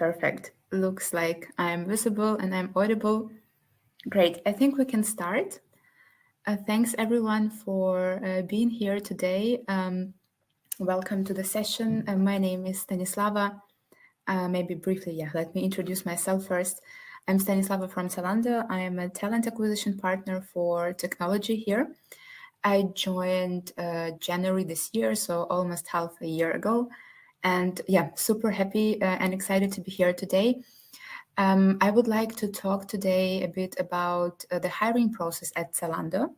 Perfect. Looks like I'm visible and I'm audible. Great. I think we can start. Thanks everyone for being here today. Welcome to the session. My name is Stanislava. Maybe briefly, let me introduce myself first. I'm Stanislava from Zalando. I am a talent acquisition partner for technology here. I joined January this year, so almost half a year ago. And super happy and excited to be here today. I would like to talk today a bit about the hiring process at Zalando,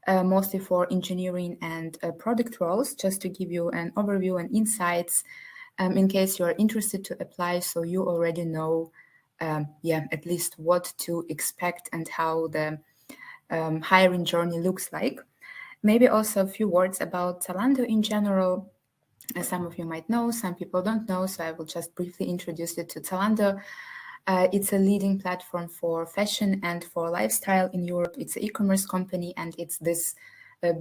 mostly for engineering and product roles, just to give you an overview and insights in case you are interested to apply, so you already know, at least what to expect and how the hiring journey looks like. Maybe also a few words about Zalando in general. As some of you might know, some people don't know, so I will just briefly introduce you to Zalando. It's a leading platform for fashion and for lifestyle in Europe. It's an e-commerce company, and it's this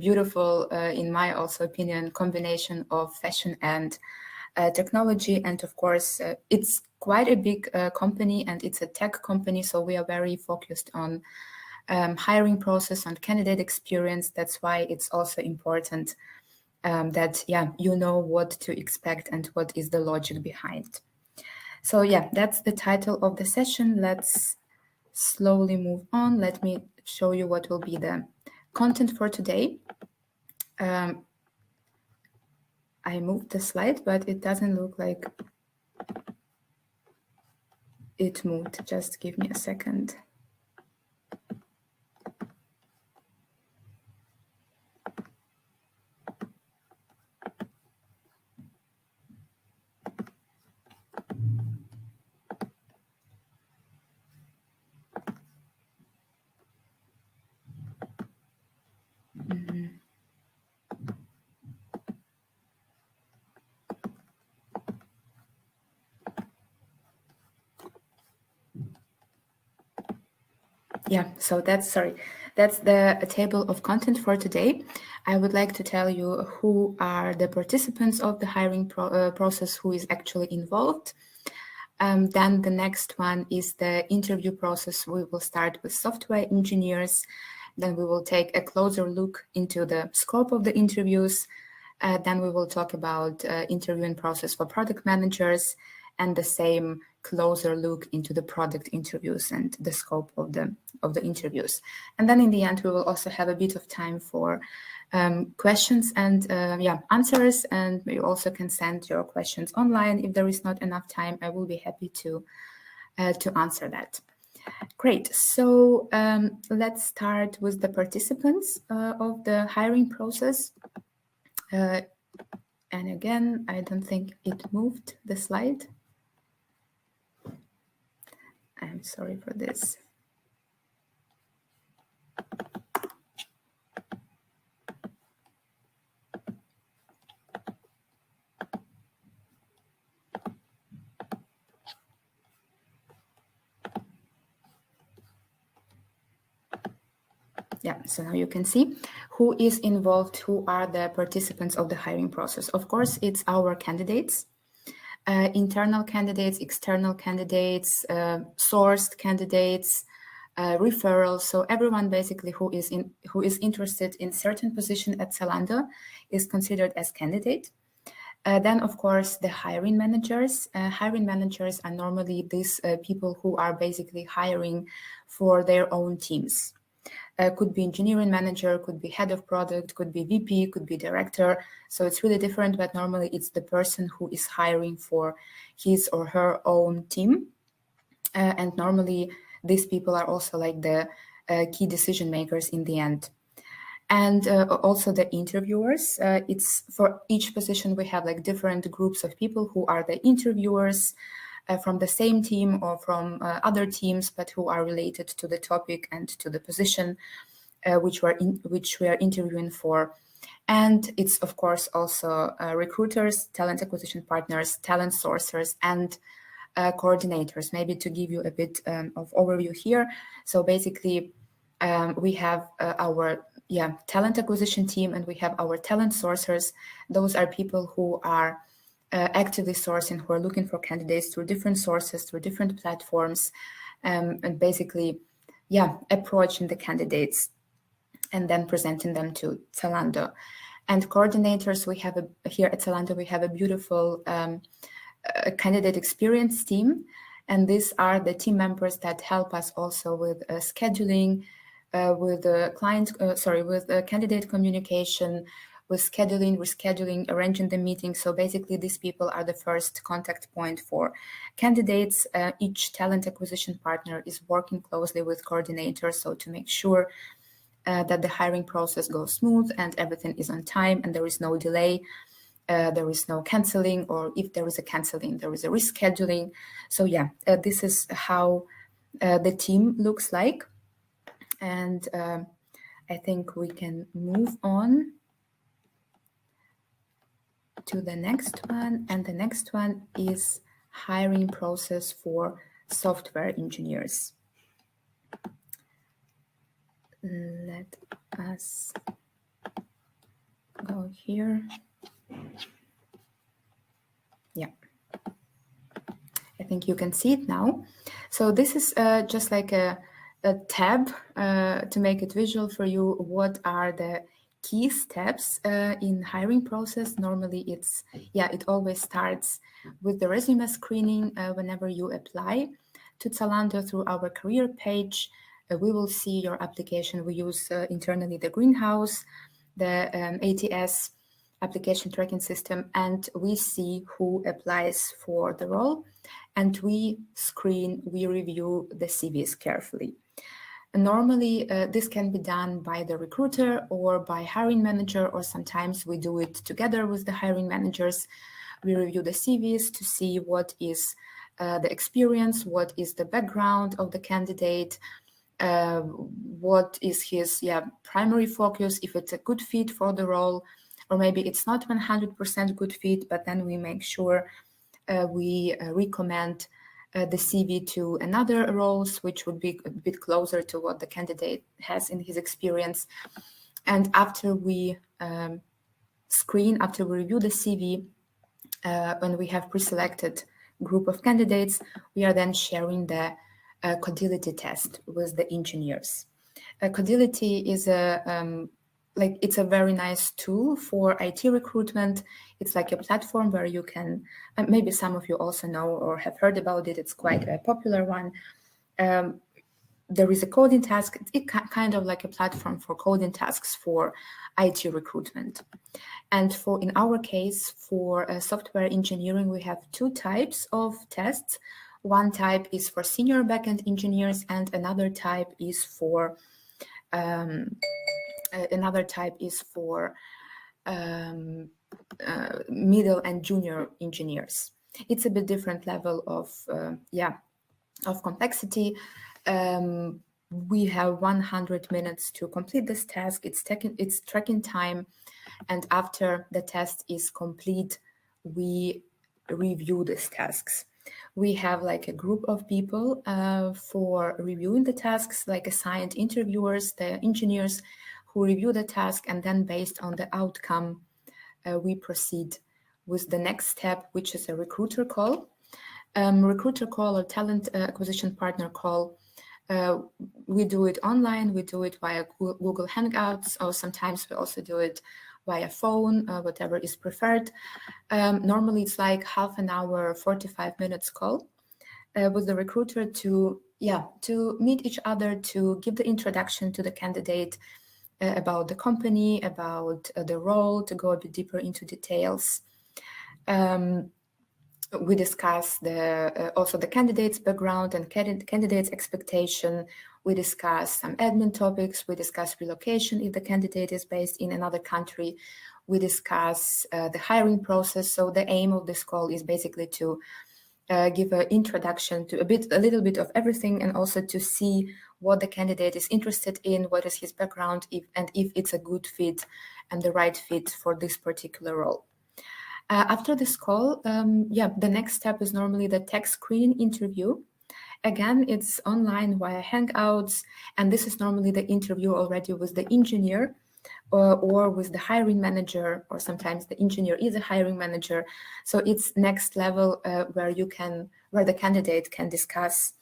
beautiful, in my also opinion, combination of fashion and technology. And of course, it's quite a big company, and it's a tech company, so we are very focused on hiring process, on candidate experience. That's why it's also important that you know what to expect and what is the logic behind. So that's the title of the session. Let's slowly move on. Let me show you what will be the content for today. I moved the slide, but it doesn't look like it moved. Just give me a second. So that's the table of content for today. I would like to tell you who are the participants of the hiring process, who is actually involved. Then the next one is the interview process. We will start with software engineers. Then we will take a closer look into the scope of the interviews. Then we will talk about interviewing process for product managers, and the same closer look into the product interviews and the scope of the interviews. And then in the end, we will also have a bit of time for questions and answers. And you also can send your questions online. If there is not enough time, I will be happy to answer that. Great. So let's start with the participants of the hiring process. And again, I don't think it moved the slide. I'm sorry for this. So now you can see who is involved, who are the participants of the hiring process. Of course, it's our candidates, internal candidates, external candidates, sourced candidates, referrals. So everyone basically who is interested in certain position at Zalando is considered as candidate. Then, of course, the hiring managers. Hiring managers are normally these people who are basically hiring for their own teams. Could be engineering manager, could be head of product, could be VP, could be director. So it's really different, but normally it's the person who is hiring for his or her own team. And normally these people are also like the key decision makers in the end. And also the interviewers. It's for each position we have like different groups of people who are the interviewers from the same team or from other teams, but who are related to the topic and to the position which we are interviewing for. And it's of course also recruiters, talent acquisition partners, talent sourcers, and coordinators. Maybe to give you a bit of overview here. So basically, we have our talent acquisition team, and we have our talent sourcers. Those are people who are actively sourcing, who are looking for candidates through different sources, through different platforms, and basically, approaching the candidates and then presenting them to Zalando. And coordinators, we have here at Zalando, we have a beautiful candidate experience team. And these are the team members that help us also with scheduling, with candidate communication, with scheduling, rescheduling, arranging the meeting. So basically, these people are the first contact point for candidates. Each talent acquisition partner is working closely with coordinators, so to make sure that the hiring process goes smooth and everything is on time and there is no delay. There is no canceling, or if there is a canceling, there is a rescheduling. So this is how the team looks like. And I think we can move on to the next one. And the next one is hiring process for software engineers. Let us go here. I think you can see it now. So this is just like a tab to make it visual for you. What are the key steps in hiring process? Normally it always starts with the resume screening. Whenever you apply to Zalando through our career page, we will see your application. We use internally the greenhouse, the ATS application tracking system, and we see who applies for the role, and we screen, we review the CVs carefully. And normally, this can be done by the recruiter or by hiring manager, or sometimes we do it together with the hiring managers. We review the CVs to see what is the experience, what is the background of the candidate, what is his primary focus, if it's a good fit for the role, or maybe it's not 100% good fit, but then we make sure we recommend the CV to another roles, which would be a bit closer to what the candidate has in his experience. And after we screen, after we review the CV, when we have pre-selected group of candidates, we are then sharing the Codility test with the engineers. Codility is it's a very nice tool for IT recruitment. It's like a platform where you can, maybe some of you also know or have heard about it. It's quite a popular one. There is a coding task. It's kind of like a platform for coding tasks for IT recruitment. And in our case, for software engineering, we have two types of tests. One type is for senior backend engineers, and another type is for middle and junior engineers. It's a bit different level of complexity. We have 100 minutes to complete this task. It's tracking time, and after the test is complete, we review these tasks. We have like a group of people for reviewing the tasks, like assigned interviewers, the engineers who review the task, and then based on the outcome, we proceed with the next step, which is a recruiter call. Recruiter call or talent acquisition partner call. We do it online, we do it via Google Hangouts, or sometimes we also do it via phone, whatever is preferred. Normally it's like half an hour, 45 minutes call with the recruiter to meet each other, to give the introduction to the candidate, about the company, about the role, to go a bit deeper into details. We discuss also the candidate's background and candidate's expectation. We discuss some admin topics. We discuss relocation if the candidate is based in another country. We discuss the hiring process. So the aim of this call is basically to give an introduction to a little bit of everything, and also to see what the candidate is interested in, what is his background, if it's a good fit and the right fit for this particular role. After this call, the next step is normally the tech screening interview. Again, it's online via Hangouts, and this is normally the interview already with the engineer, or with the hiring manager, or sometimes the engineer is a hiring manager. So it's next level where the candidate can discuss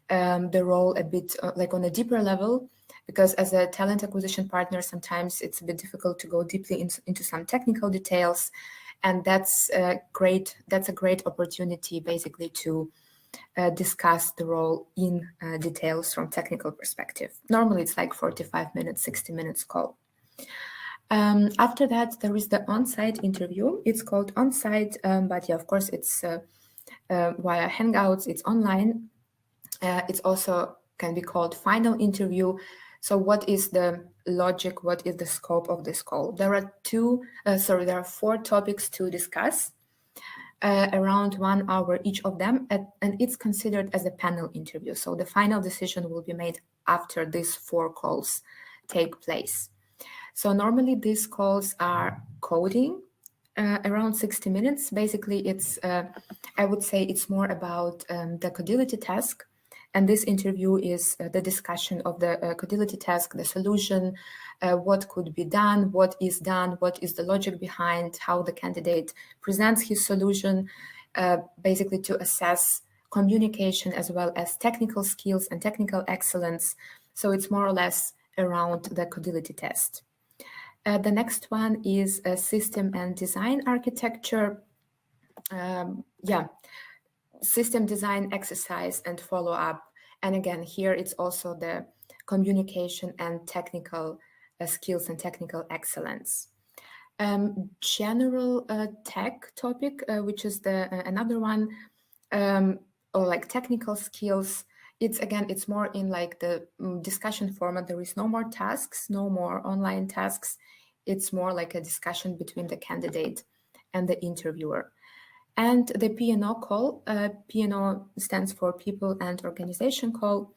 the role a bit like on a deeper level, because as a talent acquisition partner, sometimes it's a bit difficult to go deeply into some technical details, and that's a great opportunity basically to discuss the role in details from technical perspective. Normally it's like 45 minutes, 60 minutes call. After that, there is the on-site interview. It's called on-site, but yeah, of course, it's via Hangouts, it's online. It's also can be called final interview. So what is the logic? What is the scope of this call? There are 4 topics to discuss, around 1 hour each of them, and it's considered as a panel interview. So the final decision will be made after these 4 calls take place. So normally these calls are coding, around 60 minutes. Basically, I would say it's more about the codility task. And this interview is the discussion of the codility task, the solution, what could be done, what is the logic behind, how the candidate presents his solution, basically to assess communication as well as technical skills and technical excellence. So it's more or less around the codility test. The next one is a system and design architecture. System design exercise and follow up. And again, here it's also the communication and technical skills and technical excellence. General tech topic, which is another one, or like technical skills. It's more in like the discussion format. There is no more tasks, no more online tasks. It's more like a discussion between the candidate and the interviewer. And the P&O call, P&O stands for People and Organization call.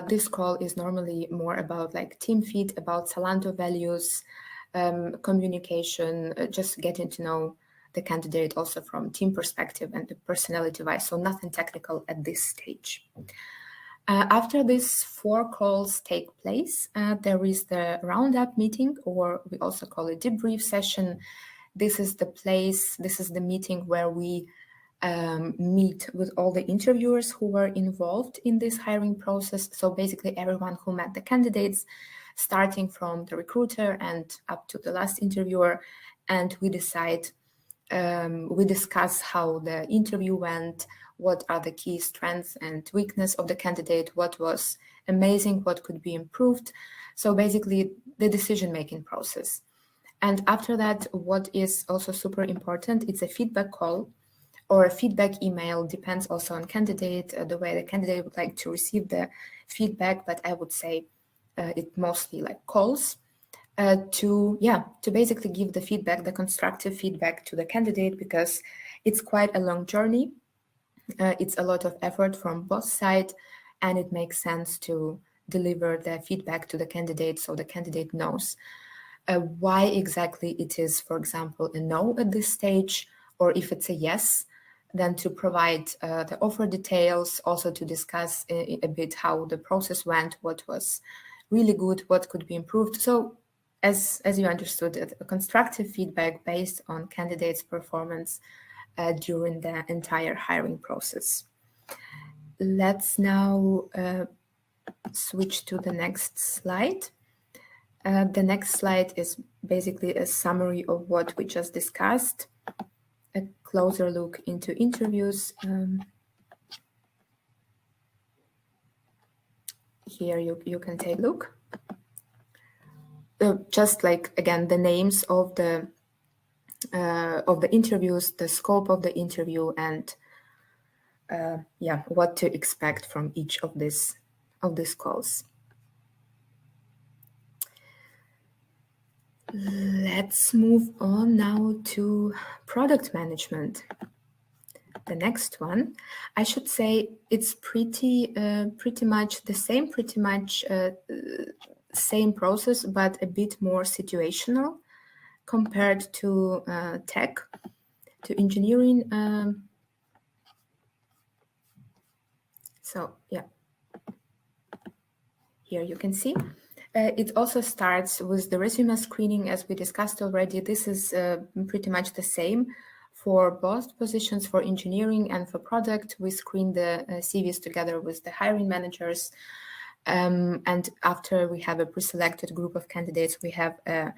This call is normally more about like team fit, about Zalando values, communication, just getting to know the candidate also from team perspective and the personality-wise, so nothing technical at this stage. After these 4 calls take place, there is the roundup meeting, or we also call it debrief session. This is the meeting where we meet with all the interviewers who were involved in this hiring process. So basically everyone who met the candidates, starting from the recruiter and up to the last interviewer, and we discuss how the interview went, what are the key strengths and weakness of the candidate, what was amazing, what could be improved. So basically the decision-making process. And after that, what is also super important, it's a feedback call or a feedback email, depends also on candidate, the way the candidate would like to receive the feedback, but I would say it mostly like calls to basically give the feedback, the constructive feedback to the candidate, because it's quite a long journey. It's a lot of effort from both sides, and it makes sense to deliver the feedback to the candidate so the candidate knows why exactly it is, for example, a no at this stage, or if it's a yes, then to provide the offer details, also to discuss a bit how the process went, what was really good, what could be improved. So as you understood, a constructive feedback based on candidates' performance during the entire hiring process. Let's now switch to the next slide. The next slide is basically a summary of what we just discussed, a closer look into interviews. Here you can take a look. Just like, again, the names of the interviews, the scope of the interview, and what to expect from each of these calls. Let's move on now to product management. The next one, I should say, it's pretty much the same, same process, but a bit more situational compared to tech, to engineering. So yeah, here you can see. It also starts with the resume screening, as we discussed already. This is pretty much the same for both positions, for engineering and for product. We screen the CVs together with the hiring managers. And after we have a pre-selected group of candidates, we have a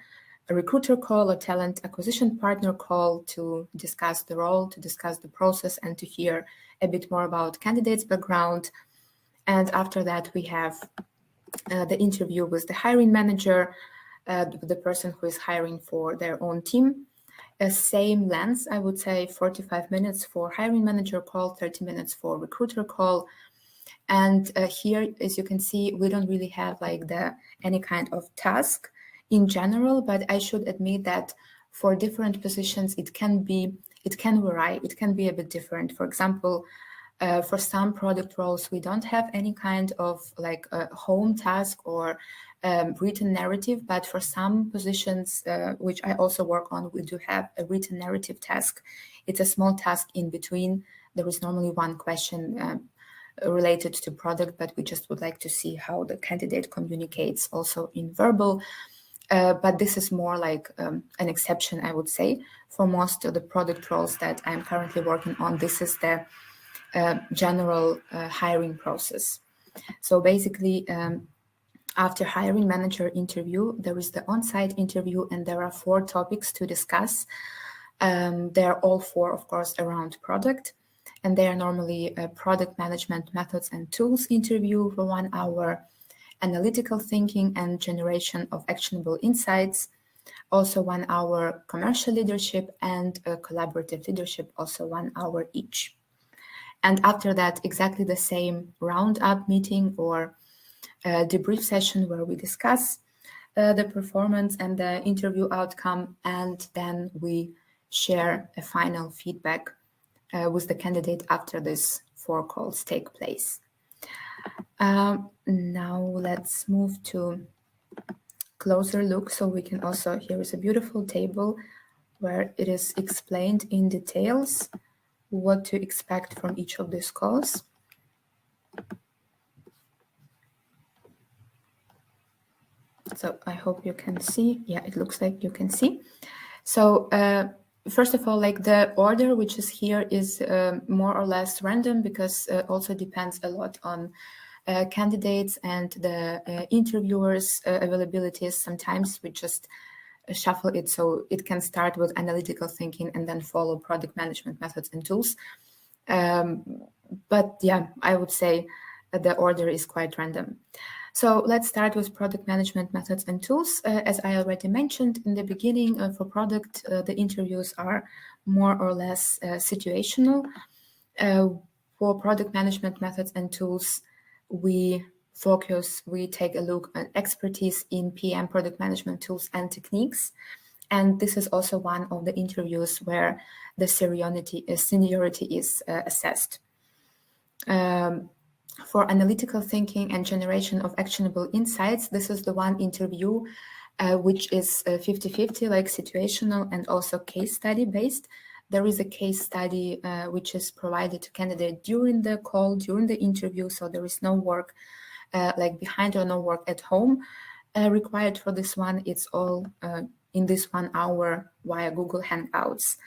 recruiter call, a talent acquisition partner call to discuss the role, to discuss the process, and to hear a bit more about candidates' background. And after that, we have the interview with the hiring manager, the person who is hiring for their own team. Same length, I would say 45 minutes for hiring manager call, 30 minutes for recruiter call. And here, as you can see, we don't really have like any kind of task in general, but I should admit that for different positions, it can vary, it can be a bit different. For example, for some product roles, we don't have any kind of like a home task or written narrative, but for some positions, which I also work on, we do have a written narrative task. It's a small task in between. There is normally one question related to product, but we just would like to see how the candidate communicates also in verbal. But this is more like an exception, I would say. For most of the product roles that I'm currently working on, this is the general hiring process. So basically, after hiring manager interview, there is the on-site interview, and there are 4 topics to discuss. They are all 4, of course, around product. And they are normally a product management methods and tools interview for 1 hour, analytical thinking and generation of actionable insights, also 1 hour, commercial leadership, and collaborative leadership, also 1 hour each. And after that, exactly the same roundup meeting or debrief session where we discuss the performance and the interview outcome, and then we share a final feedback with the candidate after these 4 calls take place. Now let's move to closer look. So we can also, here is a beautiful table where it is explained in details what to expect from each of these calls. So I hope you can see. Yeah, it looks like you can see. So first of all, like the order which is here is more or less random, because also depends a lot on candidates and the interviewers' availabilities. Sometimes we just shuffle it so it can start with analytical thinking and then follow product management methods and tools. But yeah, I would say the order is quite random. So let's start with product management methods and tools. As I already mentioned in the beginning, for product, the interviews are more or less situational. For product management methods and tools, we take a look at expertise in PM, product management tools and techniques. And this is also one of the interviews where the seniority is assessed. For analytical thinking and generation of actionable insights, this is the one interview which is 50-50, like situational and also case study based. There is a case study which is provided to candidate during the call, during the interview, so there is no work like behind or no work at home required for this one. It's all in this 1 hour via Google Hangouts.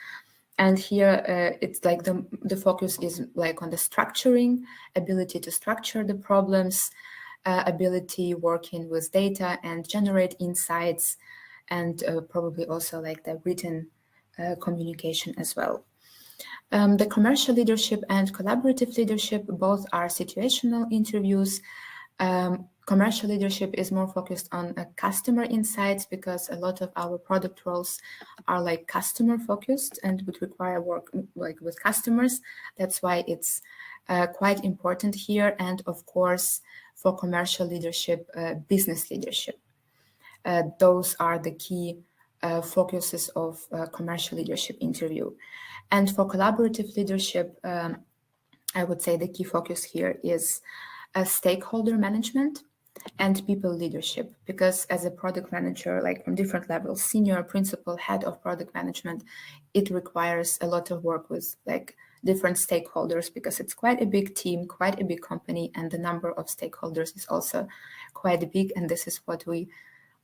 And here it's like the focus is like on the structuring, ability to structure the problems, ability working with data and generate insights, and probably also like the written communication as well. The commercial leadership and collaborative leadership, both are situational interviews. Commercial leadership is more focused on customer insights, because a lot of our product roles are like customer focused and would require work like with customers. That's why it's quite important here. And of course, for commercial leadership, business leadership. Those are the key focuses of commercial leadership interview. And for collaborative leadership, I would say the key focus here is stakeholder management and people leadership, because as a product manager, like from different levels, senior, principal, head of product management, it requires a lot of work with like different stakeholders, because it's quite a big team, quite a big company, and the number of stakeholders is also quite big, and this is what we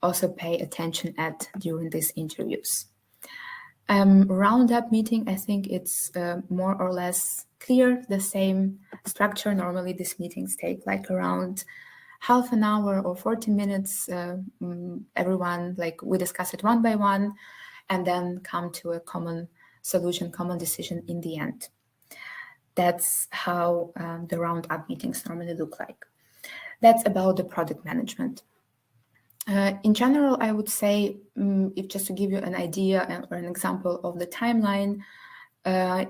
also pay attention at during these interviews. Roundup meeting, I think it's more or less clear, the same structure. Normally these meetings take like around half an hour or 40 minutes. Everyone, like, we discuss it one by one and then come to a common solution, common decision in the end. That's how the roundup meetings normally look like. That's about the product management. In general, I would say, if just to give you an idea or an example of the timeline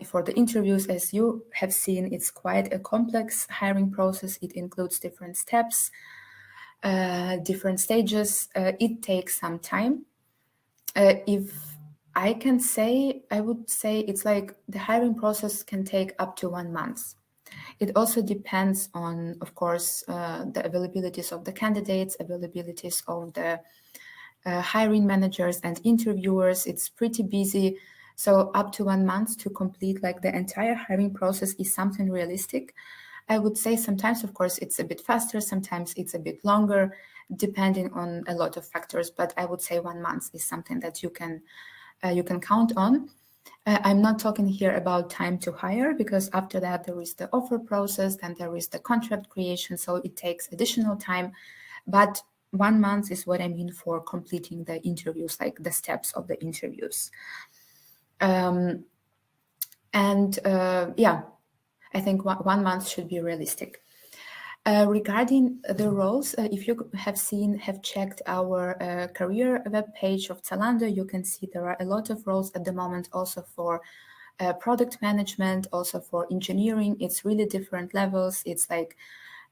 for the interviews, as you have seen, it's quite a complex hiring process. It includes different steps, different stages. It takes some time. If I can say, I would say it's like the hiring process can take up to 1 month. It also depends on, of course, the availabilities of the candidates, availabilities of the hiring managers and interviewers. It's pretty busy. So up to 1 month to complete like the entire hiring process is something realistic. I would say sometimes, of course, it's a bit faster, sometimes it's a bit longer, depending on a lot of factors. But I would say 1 month is something that you can count on. I'm not talking here about time to hire, because after that there is the offer process, then there is the contract creation, so it takes additional time. But 1 month is what I mean for completing the interviews, like the steps of the interviews. I think 1 month should be realistic. Regarding the roles, if you have checked our career web page of Zalando, you can see there are a lot of roles at the moment, also for product management, also for engineering. It's really different levels. It's like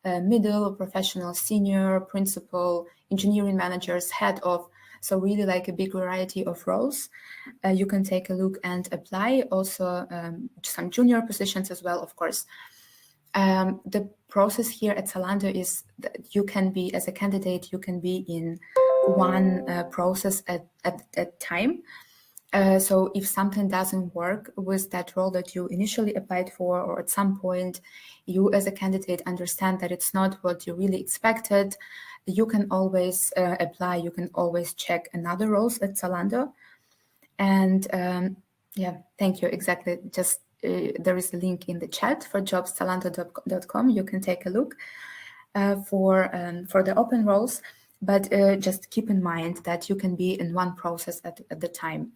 middle, professional, senior, principal, engineering managers, head of. So really like a big variety of roles. You can take a look and apply. Also some junior positions as well, of course. The process here at Zalando is that you can be, as a candidate, you can be in one process at a time. So if something doesn't work with that role that you initially applied for, or at some point you as a candidate understand that it's not what you really expected, you can always apply, you can always check another roles at Zalando. And thank you, exactly. Just there is a link in the chat for jobs.zalando.com. You can take a look for the open roles, but just keep in mind that you can be in one process at the time.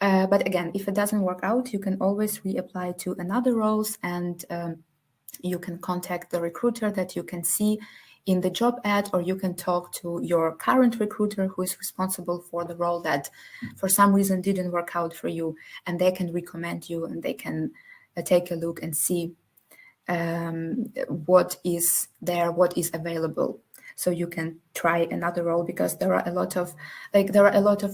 But again, if it doesn't work out, you can always reapply to another roles, and you can contact the recruiter that you can see in the job ad, or you can talk to your current recruiter who is responsible for the role that for some reason didn't work out for you, and they can recommend you, and they can take a look and see what is there, what is available. So you can try another role, because there are a lot of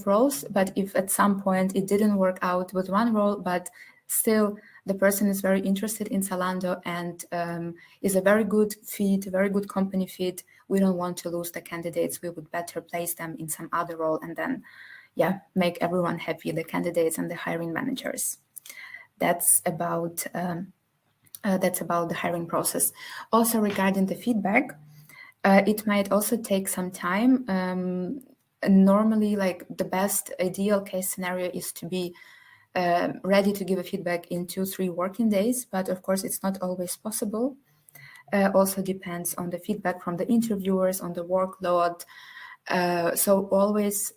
roles. But if at some point it didn't work out with one role, but still the person is very interested in Zalando and is a very good fit, a very good company fit, we don't want to lose the candidates. We would better place them in some other role, and then make everyone happy, the candidates and the hiring managers. That's about the hiring process. Also, regarding the feedback, it might also take some time. Normally, like, the best ideal case scenario is to be ready to give a feedback in 2-3 working days, but of course it's not always possible. Also depends on the feedback from the interviewers, on the workload. So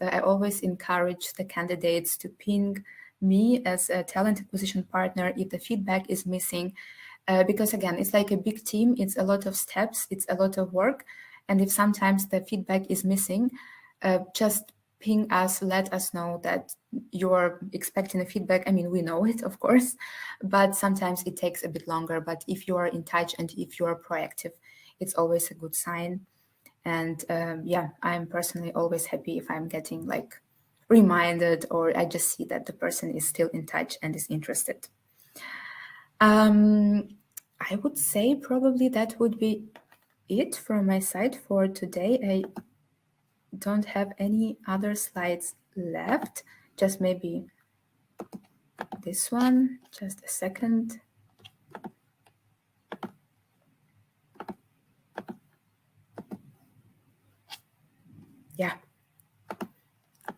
I always encourage the candidates to ping me as a talent acquisition partner if the feedback is missing, because again, it's like a big team, it's a lot of steps, it's a lot of work, and if sometimes the feedback is missing, just ping us, let us know that you're expecting a feedback. I mean, we know it, of course, but sometimes it takes a bit longer. But if you are in touch and if you are proactive, it's always a good sign. And I'm personally always happy if I'm getting like reminded, or I just see that the person is still in touch and is interested. I would say probably that would be it from my side for today. I don't have any other slides left, just maybe this one. Just a second.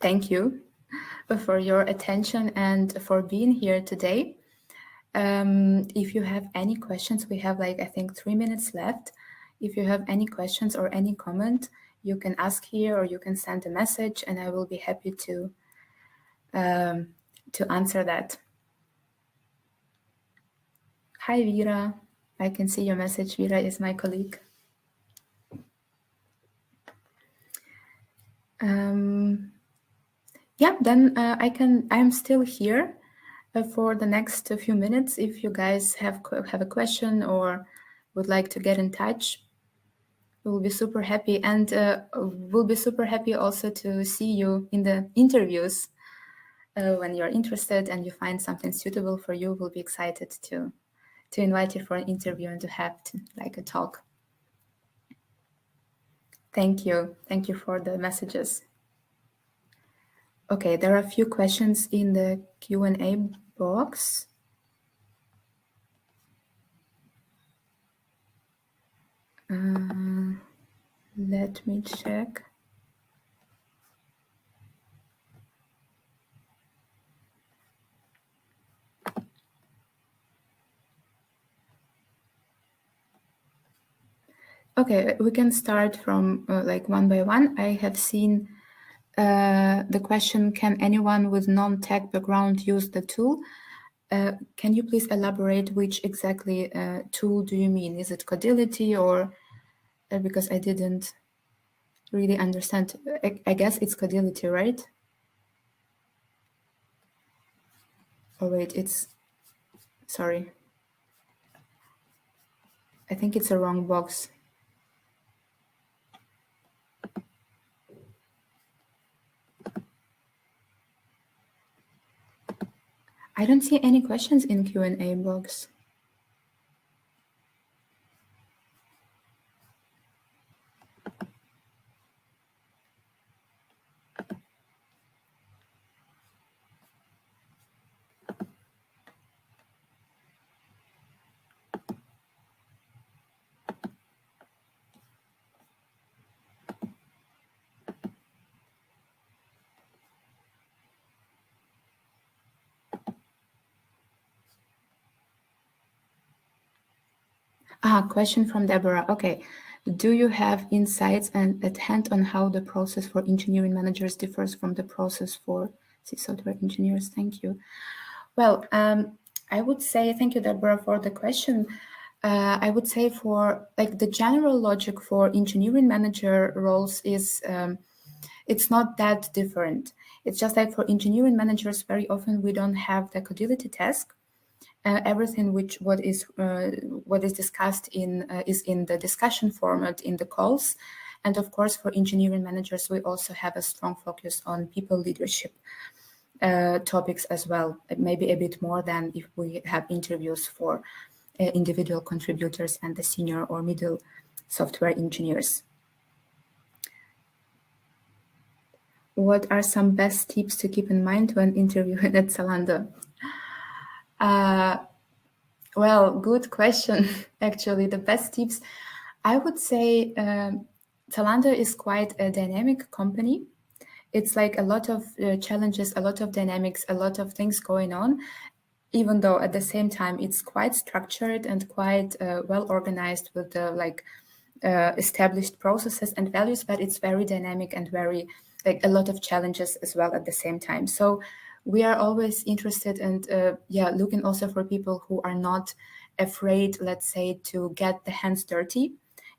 thank you for your attention and for being here today. If you have any questions, we have I think 3 minutes left. If you have any questions or any comment, you can ask here or you can send a message and I will be happy to answer that. Hi, Vera. I can see your message. Vera is my colleague. Yeah, then I'm still here for the next few minutes. If you guys have a question or would like to get in touch, we'll be super happy. And we'll be super happy also to see you in the interviews when you're interested and you find something suitable for you. We'll be excited to invite you for an interview and to have a talk. Thank you. Thank you for the messages. Okay, there are a few questions in the Q&A box. Let me check. Okay, we can start from one by one. I have seen the question, can anyone with non-tech background use the tool? Can you please elaborate which exactly tool do you mean? Is it Codility or because I didn't really understand. I guess it's Codility, right? Oh wait, sorry. I think it's a wrong box. I don't see any questions in Q&A box. Question from Deborah. Okay. Do you have insights and at hand on how the process for engineering managers differs from the process for software engineers? Thank you. Well, I would say, thank you, Deborah, for the question. I would say for the general logic for engineering manager roles is it's not that different. It's just for engineering managers, very often we don't have the Codility task. Everything what is discussed is in the discussion format in the calls, and of course for engineering managers we also have a strong focus on people leadership topics as well, maybe a bit more than if we have interviews for individual contributors and the senior or middle software engineers. What are some best tips to keep in mind when interviewing at Zalando? Well, good question. Actually, the best tips, I would say Zalando is quite a dynamic company. It's a lot of challenges, a lot of dynamics, a lot of things going on, even though at the same time it's quite structured and quite well organized with the established processes and values, but it's very dynamic and very a lot of challenges as well at the same time. So we are always interested and looking also for people who are not afraid, let's say, to get the hands dirty,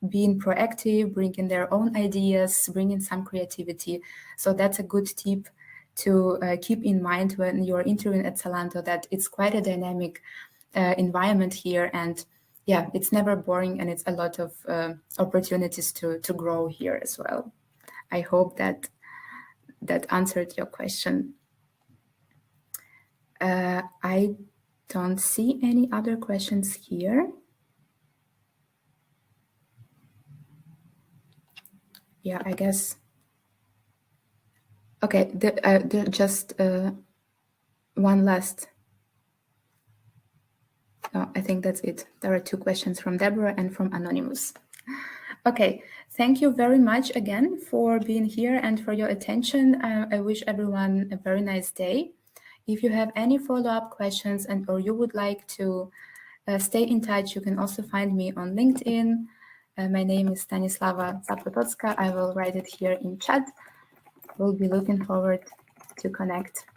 being proactive, bringing their own ideas, bringing some creativity. So that's a good tip to keep in mind when you're interviewing at Zalando, that it's quite a dynamic environment here, and it's never boring, and it's a lot of opportunities to grow here as well. I hope that answered your question. I don't see any other questions here. Yeah, I guess. Okay, just one last. No, I think that's it. There are two questions from Deborah and from Anonymous. Okay, thank you very much again for being here and for your attention. I wish everyone a very nice day. If you have any follow-up questions and or you would like to stay in touch, you can also find me on LinkedIn. My name is Stanislava Zapototska. I will write it here in chat. We'll be looking forward to connect.